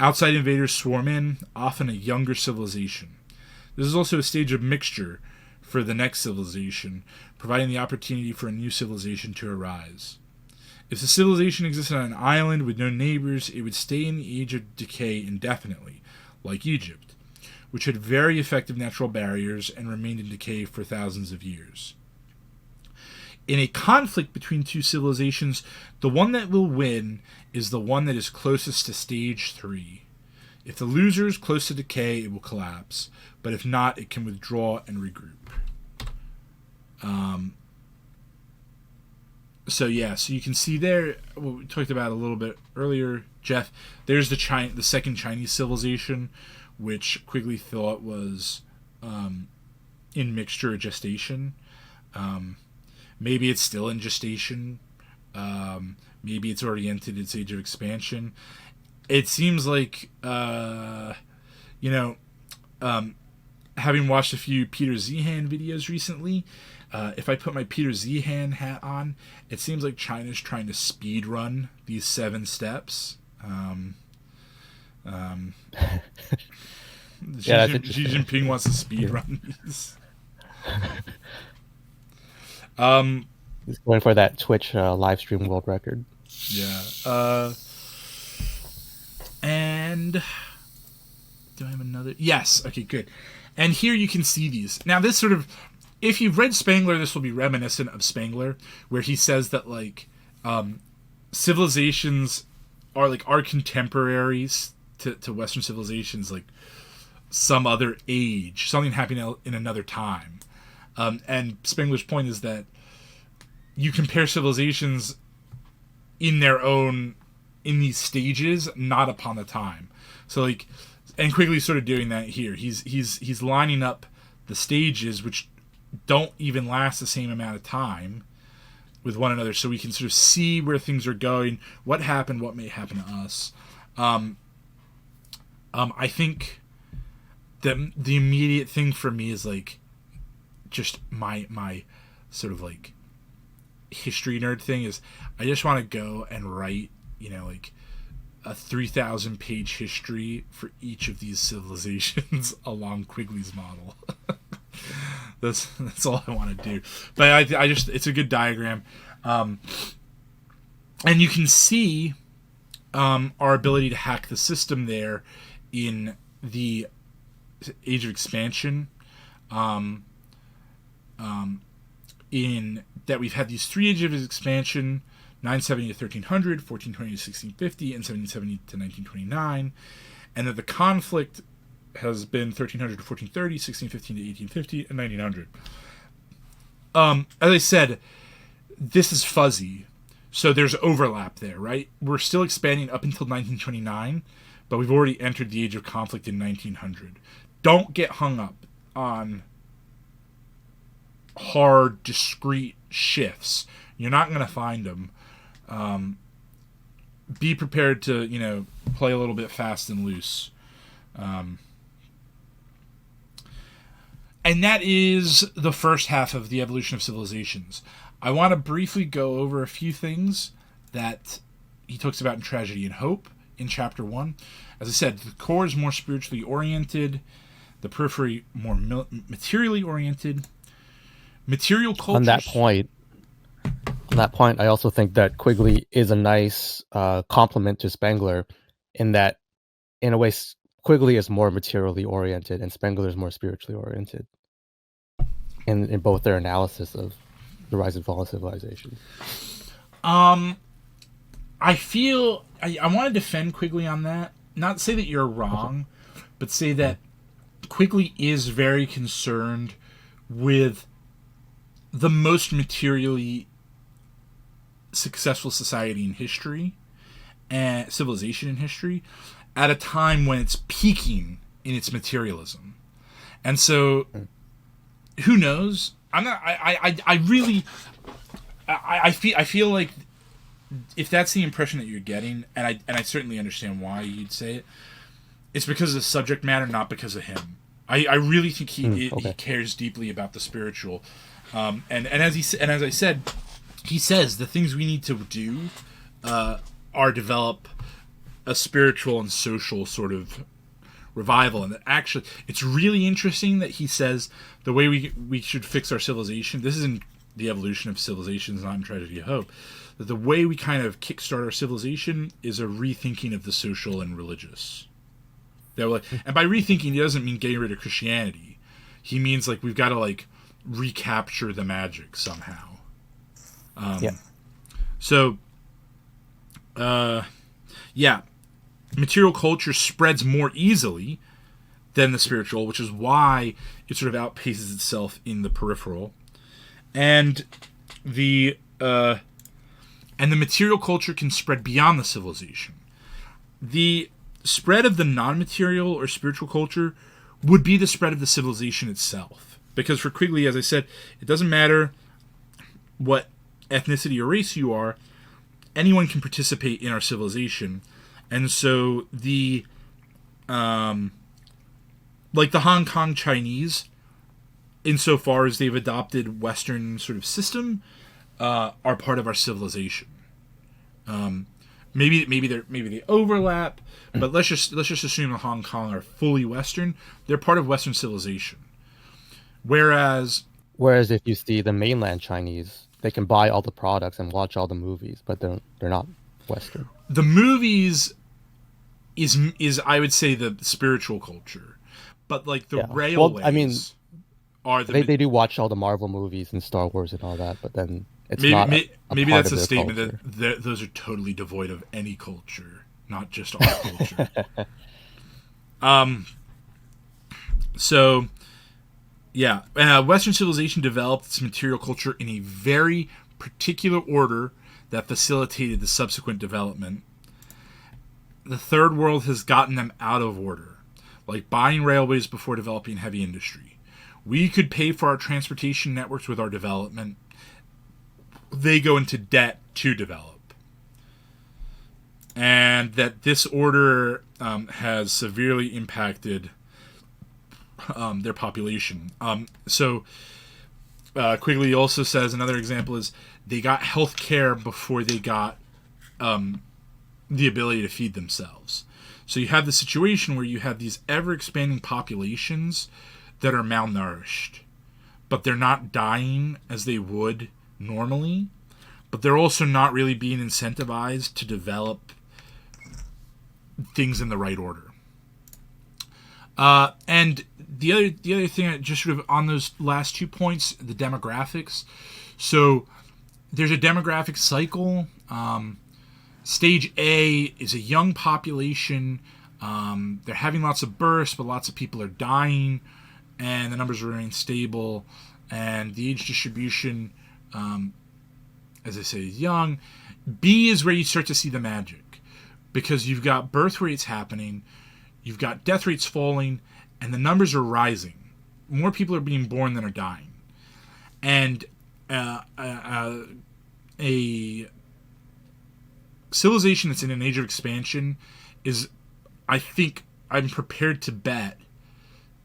Outside invaders swarm in, often a younger civilization. This is also a stage of mixture for the next civilization, providing the opportunity for a new civilization to arise. If the civilization existed on an island with no neighbors, it would stay in the age of decay indefinitely, like Egypt, which had very effective natural barriers and remained in decay for thousands of years. In a conflict between two civilizations, the one that will win is the one that is closest to stage 3. If the loser is close to decay, it will collapse, but if not, it can withdraw and regroup. So you can see there what we talked about a little bit earlier, Jeff. There's the second Chinese civilization, which Quigley thought was in mixture or gestation. Maybe it's still in gestation. Maybe it's already entered its age of expansion. It seems like, having watched a few Peter Zehan videos recently, if I put my Peter Zehan hat on, it seems like China's trying to speed run these 7 steps. Xi Jinping wants to speed run these. He's going for that Twitch live stream world record. Yeah. And do I have another? Yes. Okay, good. And here you can see these. Now, this sort of, if you've read Spengler, this will be reminiscent of Spengler, where he says that civilizations are like our contemporaries to Western civilizations, like some other age, something happening in another time. And Spengler's point is that you compare civilizations in these stages, not upon the time. So and Quigley's sort of doing that here. He's lining up the stages, which don't even last the same amount of time with one another, so we can sort of see where things are going, what happened, what may happen to us. I think the immediate thing for me is just my sort of like history nerd thing is I just want to go and write, like a 3,000 page history for each of these civilizations along Quigley's model. That's all I want to do. But I just, it's a good diagram. And you can see our ability to hack the system there in the Age of Expansion. In that we've had these 3 ages of expansion: 970 to 1300, 1420 to 1650, and 1770 to 1929, and that the conflict has been 1300 to 1430, 1615 to 1850, and 1900. As I said, this is fuzzy, so there's overlap there, right? We're still expanding up until 1929, but we've already entered the age of conflict in 1900. Don't get hung up on hard, discrete shifts. You're not going to find them. Be prepared to, play a little bit fast and loose. And that is the first half of the evolution of civilizations. I want to briefly go over a few things that he talks about in Tragedy and Hope in Chapter 1. As I said, the core is more spiritually oriented, the periphery more materially oriented. Material cultures... On that point, I also think that Quigley is a nice complement to Spengler in that, in a way, Quigley is more materially oriented and Spengler is more spiritually oriented in both their analysis of the rise and fall of civilization. I feel... I want to defend Quigley on that. Not say that you're wrong, but say that Quigley is very concerned with the most materially successful society in history and civilization in history at a time when it's peaking in its materialism. And so who knows? I feel like if that's the impression that you're getting, and I certainly understand why you'd say it, it's because of the subject matter, not because of him. I really think he cares deeply about the spiritual. And as I said, he says the things we need to do are develop a spiritual and social sort of revival. And that actually, it's really interesting that he says the way we should fix our civilization. This is in the evolution of civilizations, not in Tragedy of Hope. That the way we kind of kickstart our civilization is a rethinking of the social and religious. And by rethinking, he doesn't mean getting rid of Christianity. He means like we've got to like recapture the magic somehow. So, material culture spreads more easily than the spiritual, which is why it sort of outpaces itself in the peripheral, and the material culture can spread beyond the civilization. The spread of the non-material or spiritual culture would be the spread of the civilization itself. Because for Quigley, as I said, it doesn't matter what ethnicity or race you are, anyone can participate in our civilization. And so the like the Hong Kong Chinese, insofar as they've adopted Western sort of system, are part of our civilization. Maybe they overlap, but let's just assume that Hong Kong are fully Western. They're part of Western civilization. Whereas if you see the mainland Chinese, they can buy all the products and watch all the movies, but they're not Western. The movies is I would say the spiritual culture, but like the railways are the. They do watch all the Marvel movies and Star Wars and all that, but then it's maybe that's a statement culture. That those are totally devoid of any culture, not just our culture. So. Yeah, Western civilization developed its material culture in a very particular order that facilitated the subsequent development. The third world has gotten them out of order, like buying railways before developing heavy industry. We could pay for our transportation networks with our development. They go into debt to develop. And that this order has severely impacted their population. So Quigley also says another example is they got health care before they got the ability to feed themselves. So you have the situation where you have these ever-expanding populations that are malnourished, but they're not dying as they would normally, but they're also not really being incentivized to develop things in the right order. And the other thing, just sort of on those last 2 points, the demographics. So there's a demographic cycle. Stage A is a young population. They're having lots of births, but lots of people are dying, and the numbers remain stable. And the age distribution, as I say, is young. B is where you start to see the magic, because you've got birth rates happening, you've got death rates falling, and the numbers are rising. More people are being born than are dying. And a civilization that's in an age of expansion is, I think, I'm prepared to bet,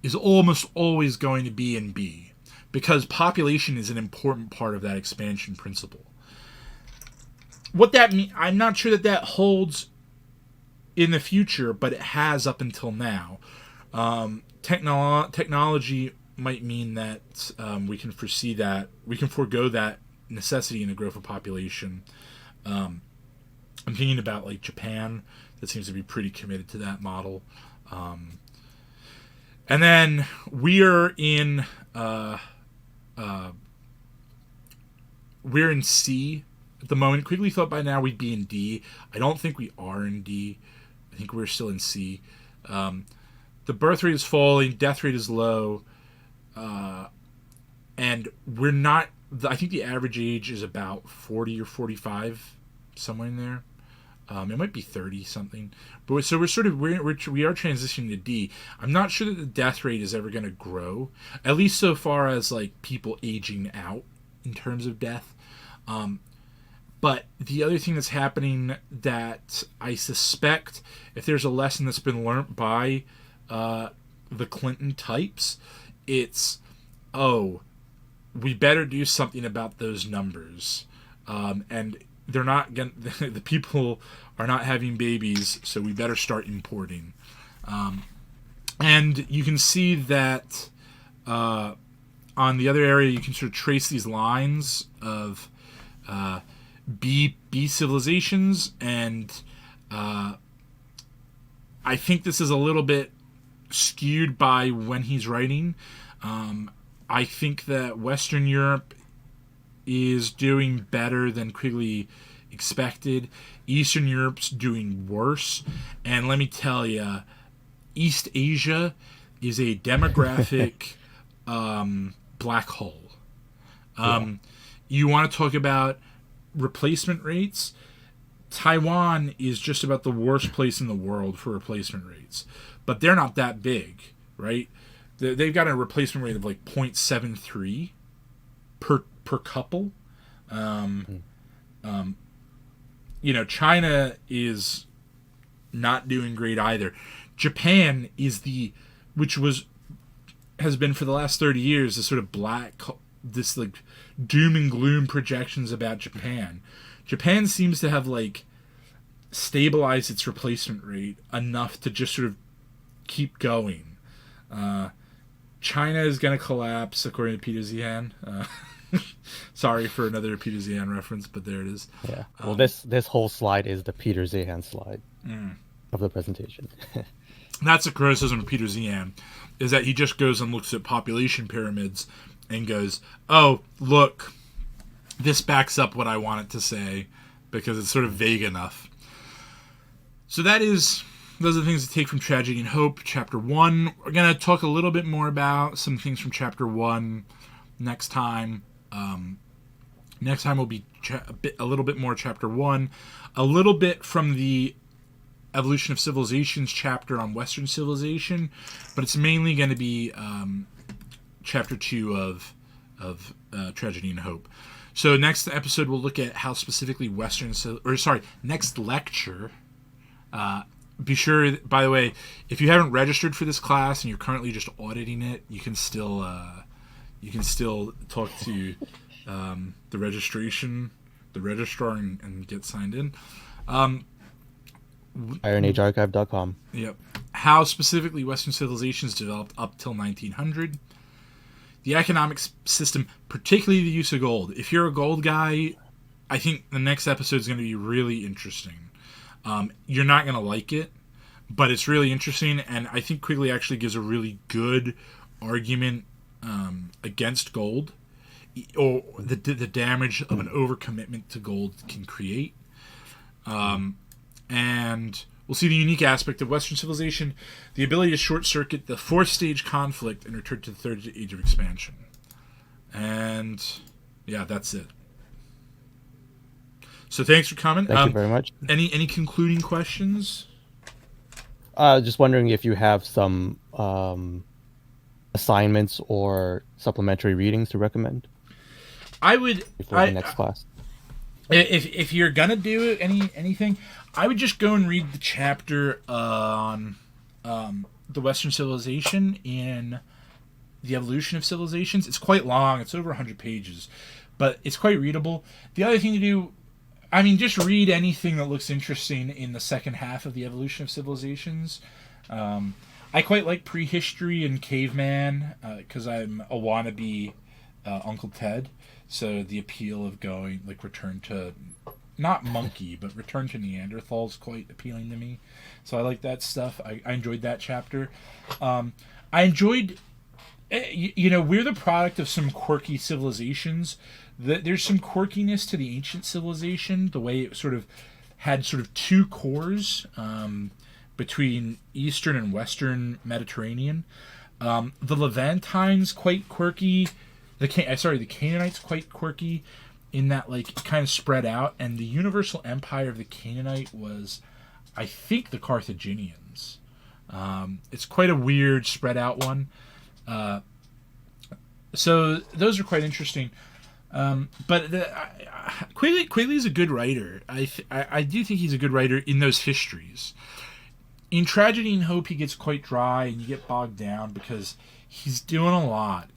is almost always going to be in B, because population is an important part of that expansion principle. What that means, I'm not sure that holds in the future, but it has up until now. Technology might mean that we can foresee that, we can forego that necessity in the growth of population. I'm thinking about like Japan, that seems to be pretty committed to that model. And then we're in C at the moment. Quigley thought by now we'd be in D. I don't think we are in D. I think we're still in C. The birth rate is falling, death rate is low, and we're not. I think the average age is about 40 or 45, somewhere in there. It might be 30 something, but so we are transitioning to D. I'm not sure that the death rate is ever going to grow, at least so far as like people aging out in terms of death. But the other thing that's happening that I suspect, if there's a lesson that's been learned by the Clinton types, it's, we better do something about those numbers, and they're not going. The people are not having babies, so we better start importing. And you can see that on the other area, you can sort of trace these lines of B civilizations, and I think this is a little bit skewed by when he's writing. I think that Western Europe is doing better than Quigley expected. Eastern Europe's doing worse. And let me tell you, East Asia is a demographic black hole. You want to talk about replacement rates? Taiwan is just about the worst place in the world for replacement rates. But they're not that big, right? They've got a replacement rate of like 0.73 per couple. China is not doing great either. Japan is has been for the last 30 years this sort of this like doom and gloom projections about Japan. Japan seems to have like stabilized its replacement rate enough to just sort of keep going. China is going to collapse, according to Peter Zihan. Sorry for another Peter Zihan reference, but there it is. Yeah. Well, this whole slide is the Peter Zihan slide of the presentation. That's a criticism of Peter Zihan, is that he just goes and looks at population pyramids and goes, "Oh, look, this backs up what I want it to say," because it's sort of vague enough. So those are the things to take from Tragedy and Hope, Chapter 1. We're going to talk a little bit more about some things from Chapter 1 next time. Next time will be a little bit more Chapter 1, a little bit from the Evolution of Civilizations chapter on Western civilization, but it's mainly going to be Chapter 2 of Tragedy and Hope. So next episode we'll look at how specifically next lecture. Be sure, by the way, if you haven't registered for this class and you're currently just auditing it, you can still you can still talk to the registrar, and get signed in. IronAgeArchive.com. Yep. How specifically Western civilizations developed up till 1900. The economic system, particularly the use of gold. If you're a gold guy, I think the next episode is going to be really interesting. You're not going to like it, but it's really interesting, and I think Quigley actually gives a really good argument against gold, or the damage of an overcommitment to gold can create. And we'll see the unique aspect of Western civilization, the ability to short-circuit the fourth stage conflict and return to the third age of expansion. And yeah, that's it. So thanks for coming. Thank you very much. Any concluding questions? Just wondering if you have some assignments or supplementary readings to recommend. I would before the next class. If you're gonna do anything, I would just go and read the chapter on the Western civilization in the Evolution of Civilizations. It's quite long. It's over 100 pages, but it's quite readable. The other thing to do, just read anything that looks interesting in the second half of the Evolution of Civilizations. I quite like prehistory and caveman because I'm a wannabe Uncle Ted. So the appeal of going, return to, not monkey, but return to Neanderthal is quite appealing to me. So I like that stuff. I enjoyed that chapter. I enjoyed, we're the product of some quirky civilizations. There's some quirkiness to the ancient civilization, the way it sort of had two cores between Eastern and Western Mediterranean. The Levantines quite quirky. The Canaanites quite quirky in that kind of spread out, and the universal empire of the Canaanite was, I think, the Carthaginians. It's quite a weird spread out one. So those are quite interesting. But Quigley's a good writer. I do think he's a good writer in those histories. In Tragedy and Hope, he gets quite dry, and you get bogged down because he's doing a lot.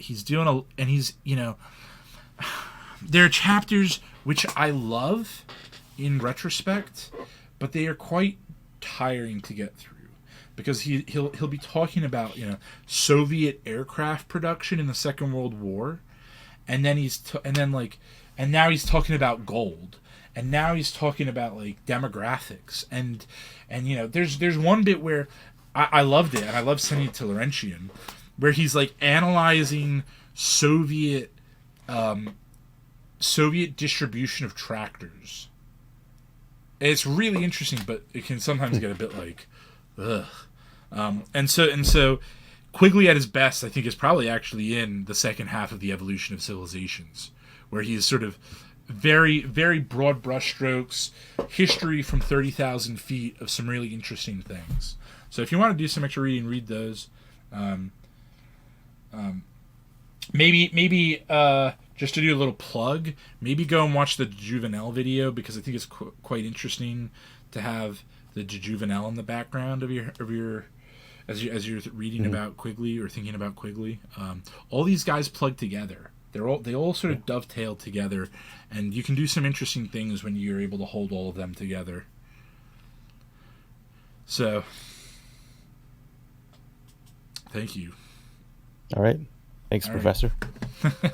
There are chapters which I love in retrospect, but they are quite tiring to get through because he'll be talking about Soviet aircraft production in the Second World War, and then now he's talking about gold, and now he's talking about demographics, and there's one bit where I loved it, and I love sending it to Laurentian, where he's analyzing Soviet distribution of tractors. And it's really interesting, but it can sometimes get a bit ugh. And so Quigley at his best, I think, is probably actually in the second half of the Evolution of Civilizations, where he is sort of very, very broad brushstrokes, history from 30,000 feet of some really interesting things. So if you want to do some extra reading, read those. Maybe just to do a little plug, maybe go and watch the Juvenel video, because I think it's quite interesting to have the Juvenel in the background of your as you're reading about Quigley or thinking about Quigley. All these guys plug together. They all sort of dovetail together, and you can do some interesting things when you're able to hold all of them together. So, thank you. All right. Thanks, all Professor. Right.